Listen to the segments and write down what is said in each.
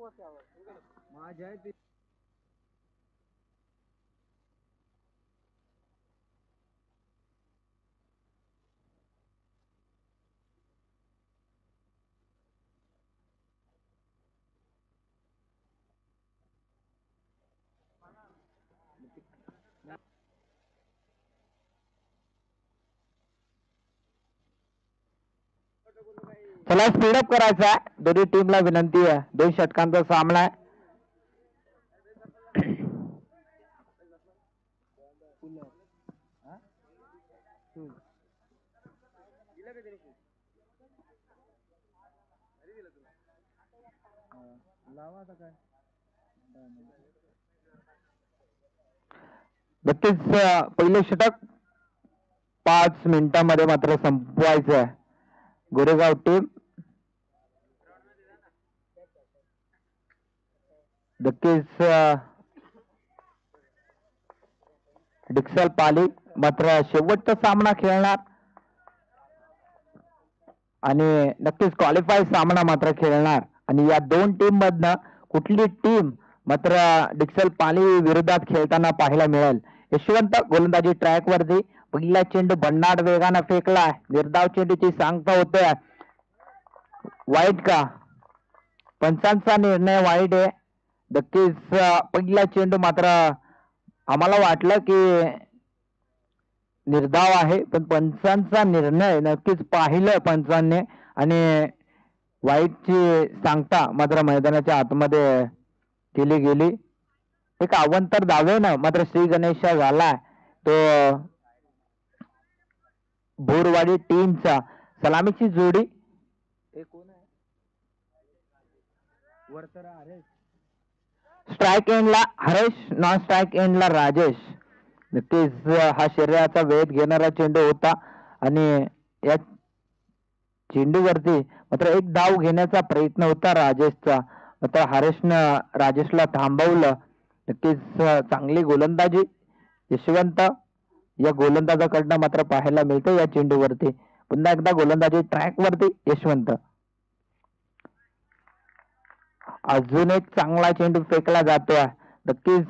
माझ्या चला स्पीडअप करायचा आहे. दोन्ही टीमला विनंती आहे. 2 षटकांचा सामना आहे. नक्कीच पहिले षटक 5 मिनिटांमध्ये मात्र संपवायचं आहे. गोरेगाव टीम नक्कीच डिक्सल पाली मात्र शेवटचा सामना खेळणार आणि नक्कीच क्वालिफाय सामना मात्र खेळणार आणि या 2 टीम मधनं कुठली टीम मात्र डिक्सल पाली विरोधात खेळताना पाहायला मिळेल. यशवंत गोलंदाजी ट्रॅक वरती पहिला चेंडू भन्नाट वेगानं फेकलाय. निर्धाव चेंडूची सांगता होते. वाईट का? पंचांचा निर्णय वाईट आहे. नक्कीच पहिला चेंडू मात्र आम्हाला वाटलं की निर्धाव आहे पण पंचांचा निर्णय नक्कीच पाहिलं पंचांनी आणि वाईटची सांगता मात्र मैदानाच्या आतमध्ये केली गेली. एक अवांतर धावेनं मात्र श्री गणेश झाला तो बोरवाडी टीमचा. सलामीची जोडी स्ट्राईक एंडला हरेश, नॉन स्ट्राईक एंडला राजेश. नक्कीच हा शरीराचा वेध घेणारा चेंडू होता आणि या चेंडूवरती मात्र एक धाव घेण्याचा प्रयत्न होता राजेशचा. मात्र हरेशनं राजेशला थांबवलं. नक्कीच चांगली गोलंदाजी यशवंत या गोलंदाजाकडनं मात्र पाहायला मिळते या चेंडूवरती. पुन्हा एकदा गोलंदाजी ट्रॅक वरती यशवंत. अजून एक चांगला चेंडू फेकला जातोय. नक्कीच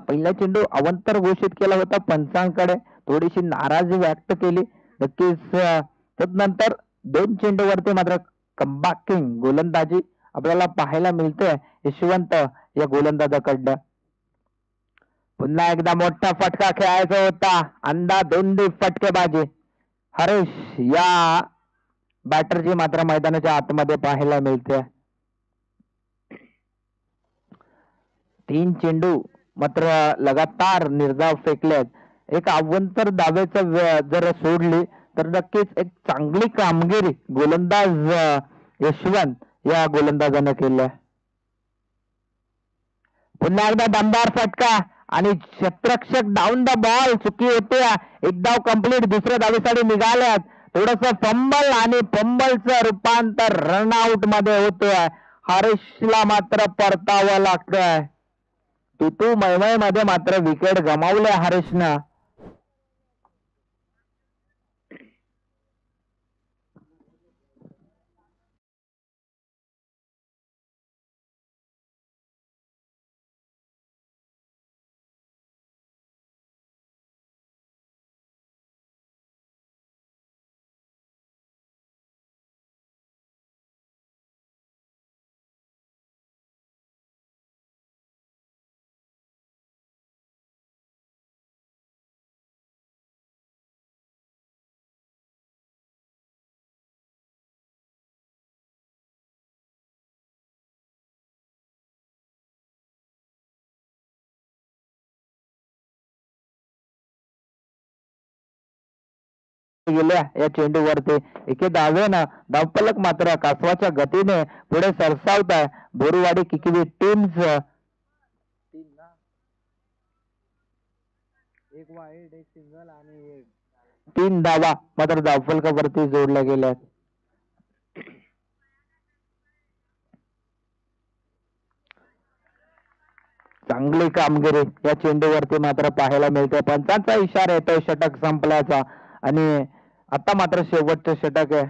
पहिला चेंडू अवंतर घोषित केला होता पंचांकडे. थोडीशी नाराजी व्यक्त केली. नक्कीच त्यानंतर 2 चेंडूवरती मात्र कमबॅकिंग गोलंदाजी आपल्याला पाहायला मिळते यशवंत या गोलंदाजाकडनं. पुन्हा एकदा मोठा फटका खेळायचा होता. अंदा दोंडी फटकेबाजी हरेश या बॅटरची मात्र मैदानाच्या आतमध्ये पाहायला मिळते. 3 चेंडू मात्र लगातार निर्धाव फेकलेत. एक अवांतर धावेचं जर सोडली तर नक्कीच एक चांगली कामगिरी गोलंदाज यशवंत या गोलंदाजाने केली. पुन्हा एकदा दमदार फटका आणि क्षेत्ररक्षक डाऊन द बॉल चुकी होते. एक धाव कंप्लीट. दुसऱ्या धावेसाठी निघाल्यात. थोडस फंबल आणि फंबलचं रूपांतर रनआउट मध्ये होतोय. हरेशला मात्र परतावं लागतंय. तू मैमय मध्ये मात्र विकेट गमावले हरेशनं. गेल्या या चेंडूवरती एके धावेनं धावफलक मात्र कासवाच्या गतीने पुढे सरसावत आहे बोरुवाडी किकवी टीमच. एक वाईट, एक सिंगल आणि 3 धावा मात्र धावफलकावरती जोडल्या गेल्या. चांगली कामगिरी या चेंडूवरती मात्र पाहायला मिळते. पंचांचा इशारा येतोय षटक संपल्याचा आणि आता मात्र शेवटचं षटक आहे.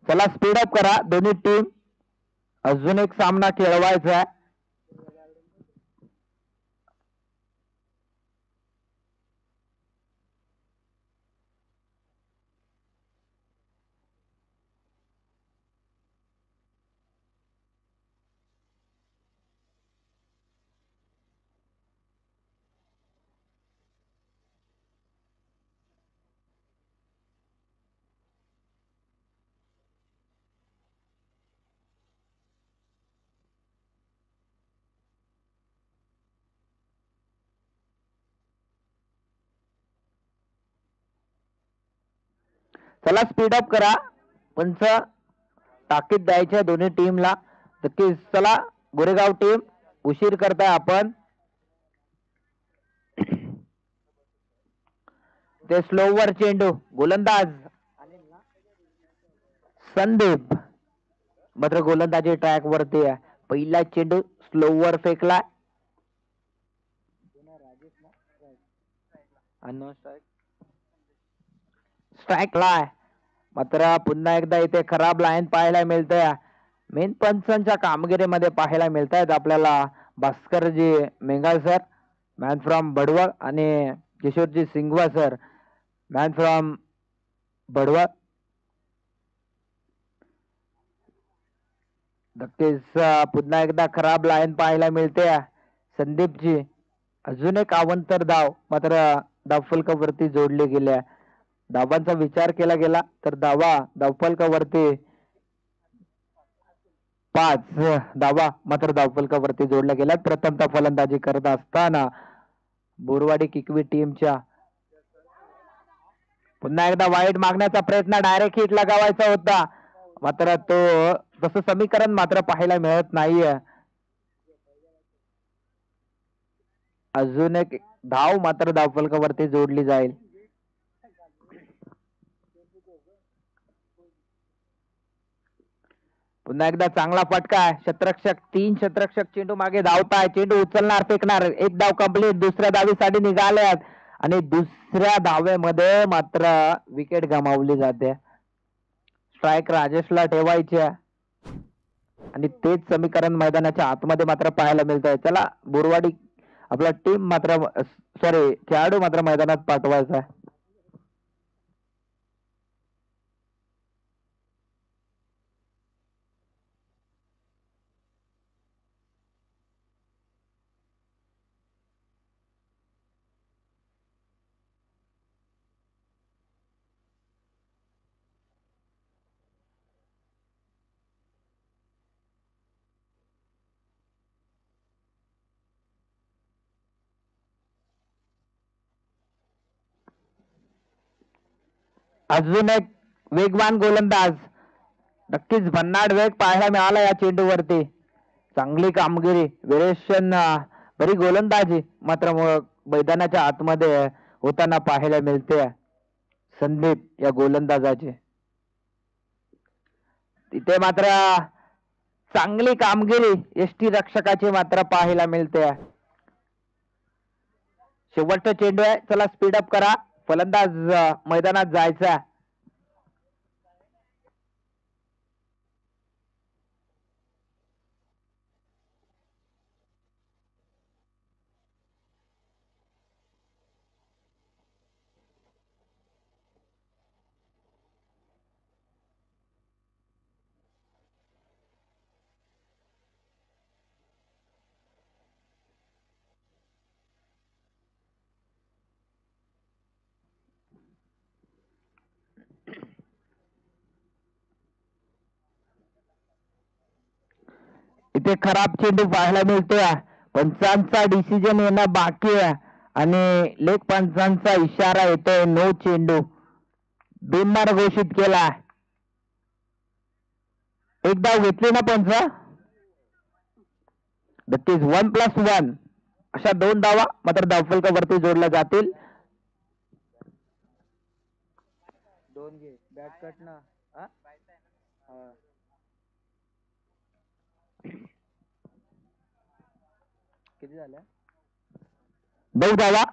चला स्पीड अप करा दोन्ही टीम. अजून एक सामना खेळवायचा आहे. चला स्पीडअप करा. पंच ताकीद द्यायच्या दोन्ही टीमला. नक्कीच चला गोरेगाव टीम उशीर करताय आपण. ते स्लोवर चेंडू गोलंदाज संदीप मात्र गोलंदाजी ट्रॅक वरती आहे. पहिला चेंडू स्लोवर फेकला. स्ट्राईक ला मात्र पुन्हा एकदा इथे खराब लाईन पाहायला मिळतंय. मेन पंचांच्या कामगिरीमध्ये पाहायला मिळत आहेत आपल्याला Bhaskarji Mengal sir man from बडवळ आणि किशोरजी सिंगवा सर मॅन फ्रॉम बडवळ. नक्कीच पुन्हा एकदा खराब लाईन पाहायला मिळते संदीपची. अजून एक अवंतर धाव मात्र धावफलकावरती जोडले गेल्या. धावांचा विचार केला गेला तर धावफलकावरती 5 धावा मात्र धावफलकावरती जोडल्या गेल्या. प्रथमतः फलंदाजी करत असताना बोरवाडी किकवी टीमच्या पुन्हा एकदा वाईट मागण्याचा प्रयत्न डायरेक्ट हिट लगावायचा होता मात्र तो तसं समीकरण मात्र पाहायला मिळत नाहीये. अजून एक धाव मात्र धावफलकावरती जोडली जाईल. पुन्हा एकदा चांगला फटका आहे. क्षेत्ररक्षक 3 क्षेत्ररक्षक चेंडू मागे धावताय. चेंडू उचलणार फेकणार. एक धाव कंप्लीट. दुसऱ्या धावीसाठी निघाल्यात आणि दुसऱ्या धावेमध्ये मात्र विकेट गमावली जाते. स्ट्राईक राजेशला ठेवायची आणि तेच समीकरण मैदानाच्या आतमध्ये मात्र पाहायला मिळत आहे. चला बोरवाडी आपला टीम मात्र खेळाडू मात्र मैदानात पाठवायचा आहे. अजून एक वेगवान गोलंदाज. नक्कीच भन्नाट वेग पाहायला मिळाला या चेंडूवरती. चांगली कामगिरी वेरेशन बरी गोलंदाजी मात्र मैदानाच्या आतमध्ये होताना पाहायला मिळते संदीप या गोलंदाजाची. तिथे मात्र चांगली कामगिरी यष्टी रक्षकाची मात्र पाहायला मिळते. शेवटचा चेंडू आहे. चला स्पीडअप करा. फलंदाज मैदानात जायचा. इथे खराब चेंडू पाहायला मिळतोय. पंचांचा डिसिजन येणं बाकी आहे आणि लेग पंचांचा इशारा येतोय नो चेंडू. बिनमार घोषित केला. एक धाव घेतली ना पंच. नक्कीच 1+1 अशा 2 धावा मात्र धावफलकावरती जोडल्या जातील. 2 घे बॅट कट ना. किती झाल्या? 2 धावा.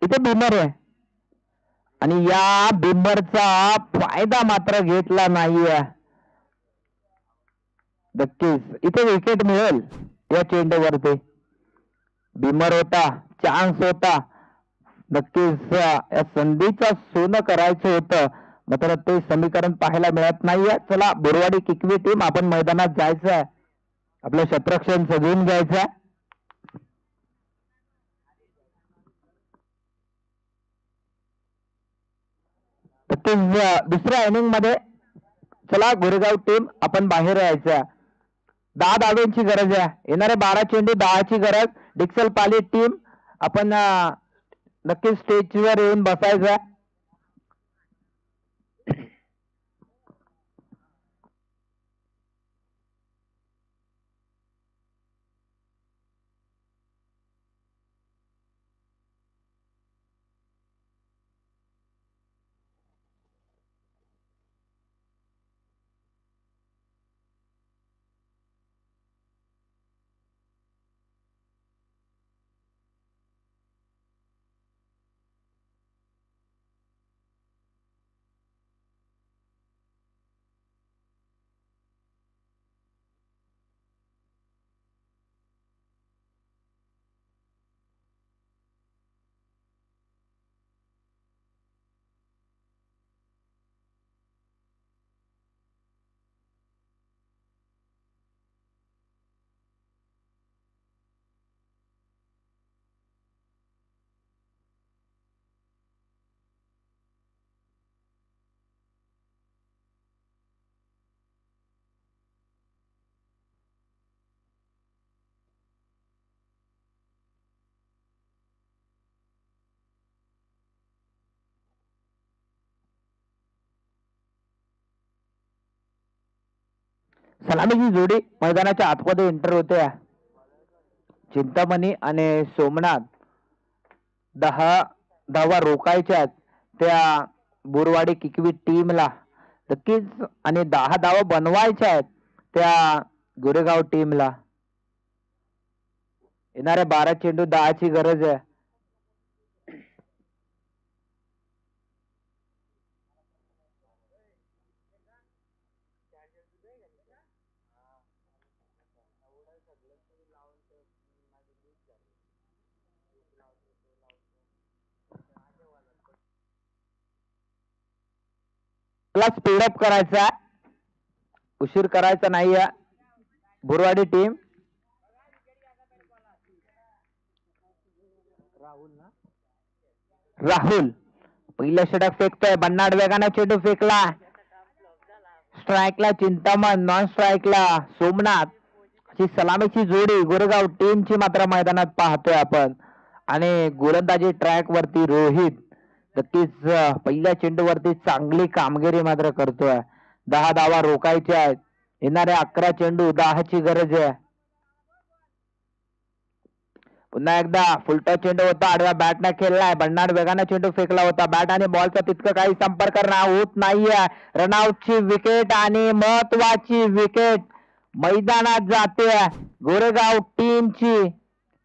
इथे बिमर आहे आणि या बिमरचा फायदा मात्र घेतला नाहीये. नक्कीच इथे विकेट मिळेल या चेंडूवरती. बिमर होता, चान्स होता, नक्कीच या संधीचं सोनं करायचं होतं, मात्र ते समीकरण पाहायला मिळत नाहीये. चला बोरवाडी किकवी टीम आपण मैदानात जायचंय, आपलं शत्रक्षण सजवून घ्यायचं. नक्कीच दुसऱ्या इनिंग मध्ये चला गोरेगाव टीम आपण बाहेर यायचं. 10 धावांची गरज आहे. येणारे 12 चेंडू 10ची गरज. डिक्सल पाली टीम आपण नक्कीच स्टेजवर येऊन बसायचं. सलामीची जोडी मैदानाच्या आतमध्ये एंटर होते. चिंतामणी आणि सोमनाथ 10 धावा रोखायच्या त्या बोरवाडी किकवी टीमला, नक्कीच आणि 10 धावा बनवायच्या आहेत त्या गोरेगाव टीमला. येणाऱ्या 12 चेंडू 10ची गरज आहे. स्पीडअप करायचा, उशीर करायचा नाहीये. बोरवाडी टीम राहुल पहिलं षटक फेकतोय. बन्नाड वेगाने चेंडू फेकला. स्ट्राईकला चिंतामण, नॉन स्ट्राईकला सोमनाथ. अशी सलामीची जोडी गोरेगाव टीमची मात्र मैदानात पाहतोय आपण. आणि गोलंदाजी ट्रॅक वरती रोहित नक्कीच पहिल्या चेंडूवरती चांगली कामगिरी मात्र करतोय. 10 धावा रोखायच्या आहेत. येणाऱ्या 11 चेंडू 10ची गरज आहे. पुन्हा एकदा फुलटा चेंडू होता, आडव्या बॅटने खेळलाय. बन्नाड वेगाने चेंडू फेकला होता. बॅट आणि बॉलचा तितकं काही संपर्क होत नाहीये. रनआउटची विकेट आणि महत्वाची विकेट मैदानात जाते गोरेगाव टीमची.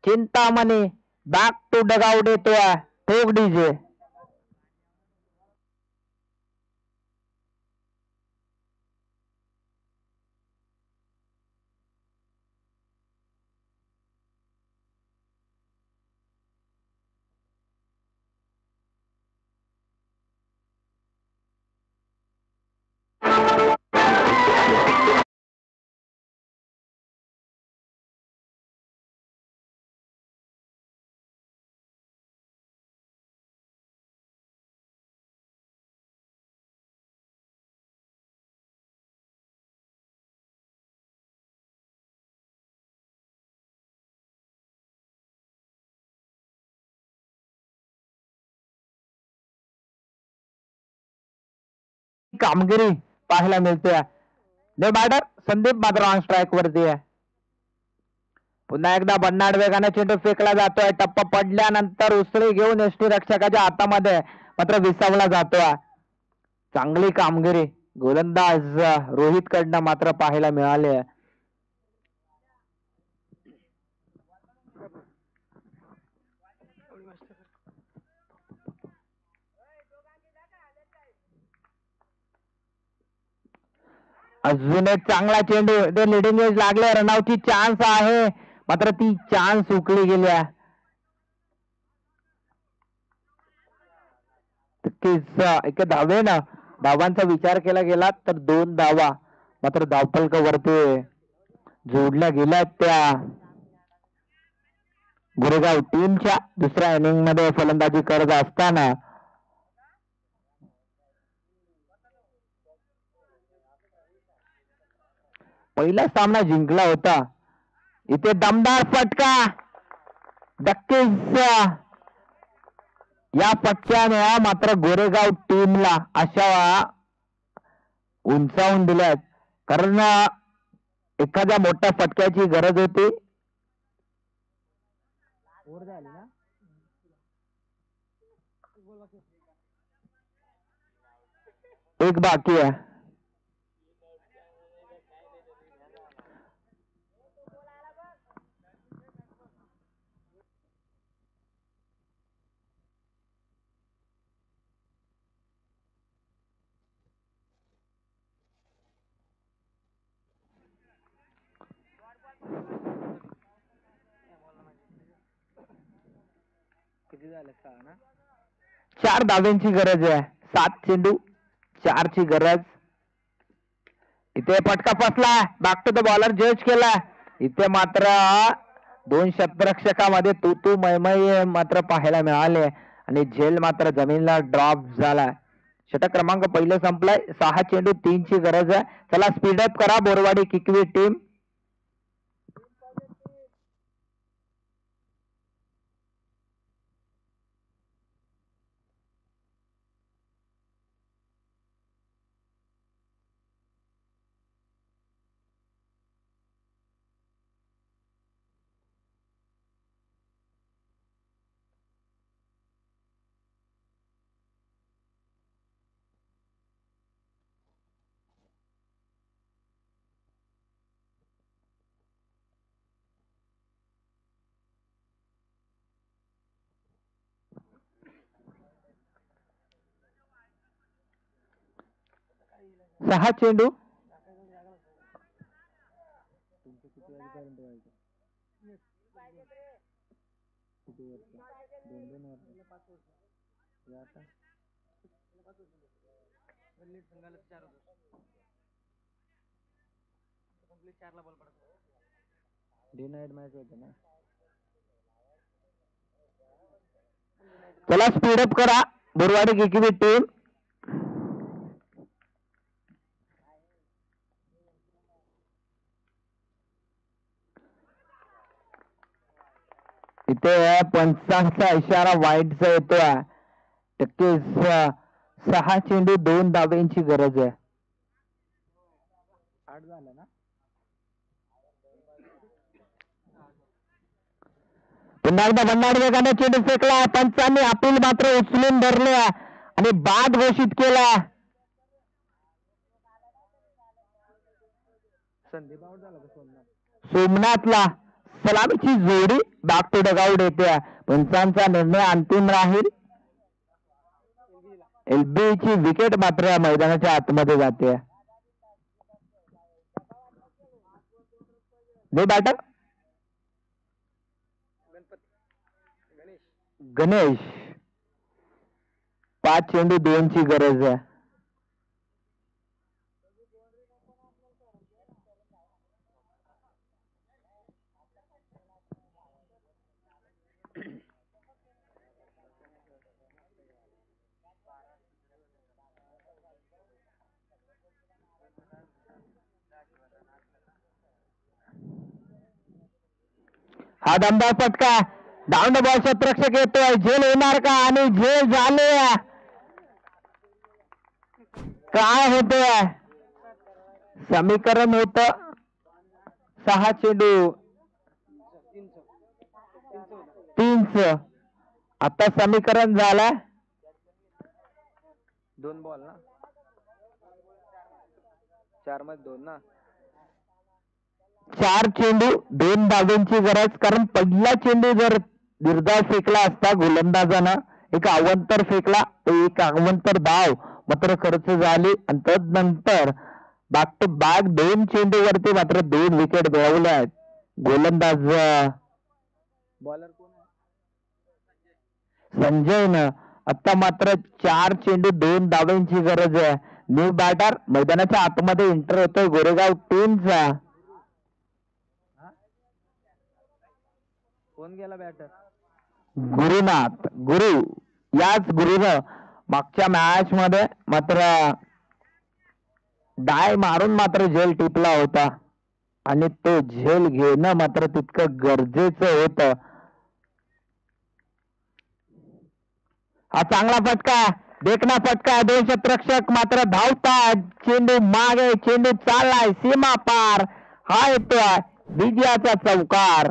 चिंतामणी बॅक टू डगआउट येतोय. ठोक डीजे. कामगिरी पाहायला मिळते. बॅटर संदीप मात्र ऑन स्ट्राईक वरती आहे. पुन्हा एकदा बन्नाड वेगाने चेंडू फेकला जातोय. टप्पा पडल्यानंतर उसळी घेऊन एसटी रक्षकाच्या हातामध्ये मात्र विसावला जातोय. चांगली कामगिरी गोलंदाज रोहित कडनं मात्र पाहायला मिळाले. अजून एक चांगला चेंडू, ते लिडिंग एज लागले, रनआउटची चान्स आहे, मात्र ती चान्स उकळी गेल्या. एक धावे ना, धावांचा विचार केला गेला तर 2 धावा मात्र धावफलकावरती जोडल्या गेल्या त्या गोरेगाव टीमच्या. दुसऱ्या इनिंग मध्ये फलंदाजी करत असताना पहिला सामना जिंकला होता. इथे दमदार फटका, नक्कीच या फटक्याने मात्र गोरेगाव टीमला अशा उंचावून दिल्यात, कारण एखाद्या मोठ्या फटक्याची गरज होती. एक बाकी आहे. किती झाले? 6 ना. 4 धाव्यांची गरज आहे. 7 चेंडू 4 ची गरज. इथे फटका फसला, बॅक टू द बॉलर जज केला. इथे मात्र 2 शतरक्षकामध्ये तू मैमय मात्र पाहायला मिळाले आणि झेल मात्र जमिनीला ड्रॉप झाला. षटक क्रमांक पहिलं संपलाय. 6 चेंडू 3 ची गरज आहे. चला स्पीडअप करा बोरवाडी किकवी टीम. सहा चेंडू चला स्पीडअप करा बोरवाडी किकवी टीम. इथे पंचांचा इशारा वाईटचा येतोय. नक्कीच 6 चेंडू 2 धाब्यांची गरज आहे. 8 झालं ना. पुन्हा एकदा भन्नाड वेगाने चेंडू फेकला. पंचांनी अपील मात्र उचलून धरले आणि बाद घोषित केला. संदीप आउट झाला का? सोमनाथला सलामीची जोडी बॅक टू डगआउट येते. पंचांचा निर्णय अंतिम राहील. एलबी ची विकेट मात्र मैदानाच्या आतमध्ये जाते. बॅटर गणेश. 5 चेंडू 2 ची गरज आहे. हा दमदार फटका, डाऊन द बॉल शतरक्षक येतोय. झेल येणार का? आणि झेल झाले. काय होतंय? समीकरण होत 6 चेंडू 3. आता समीकरण झालं 2 बॉल ना. 4 मध्ये 2 ना. 4 चेंडू 2 धाब्यांची गरज. कारण पहिला चेंडू जर निर्धाव फेकला असता गोलंदाजानं, एक अवंतर फेकला तर एक अवंतर धाव मात्र खर्च झाली आणि तदनंतर बॅक टू बॅक 2 चेंडूवरती मात्र 2 विकेट मिळवल्या आहेत. गोलंदाज बॉलर कोण आहे? संजयनं आता मात्र 4 चेंडू 2 धावांची गरज आहे. न्यू बॅटर मैदानाच्या आतमध्ये एंटर होतोय गोरेगाव टीमचा. कोण गेला बॅटर? गुरुनाथ गुरु. याच गुरुनं मागच्या मॅच मध्ये मात्र डाय मारून मात्र झेल टिपला होता आणि तो झेल घेणं मात्र तितकं गरजेचं होतं. हा चांगला फटका, देखना फटका. 2 क्षेत्ररक्षक मात्र धावतात. चेंडू मागे, चेंडू चाललाय सीमा पार. हा येतोय विजयाचा चौकार.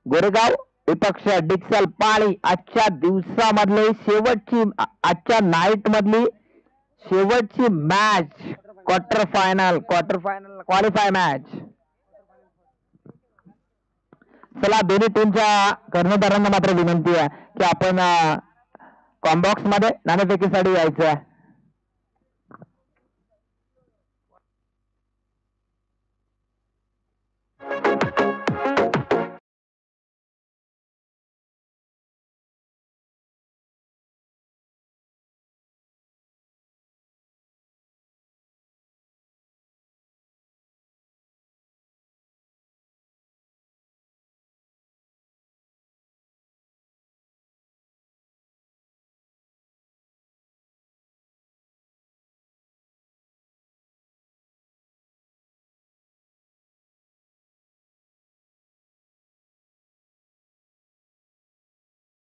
गोरेगाव विपक्ष डिक्सल पाळी आजच्या दिवसामधली शेवटची, आजच्या नाईट मधली शेवटची match, quarter final qualify match. चला दोन्ही टीमच्या कर्णधारांना मात्र विनंती आहे की आपण कॉम्बॉक्स मध्ये नाणेफेकीसाठी यायचं आहे.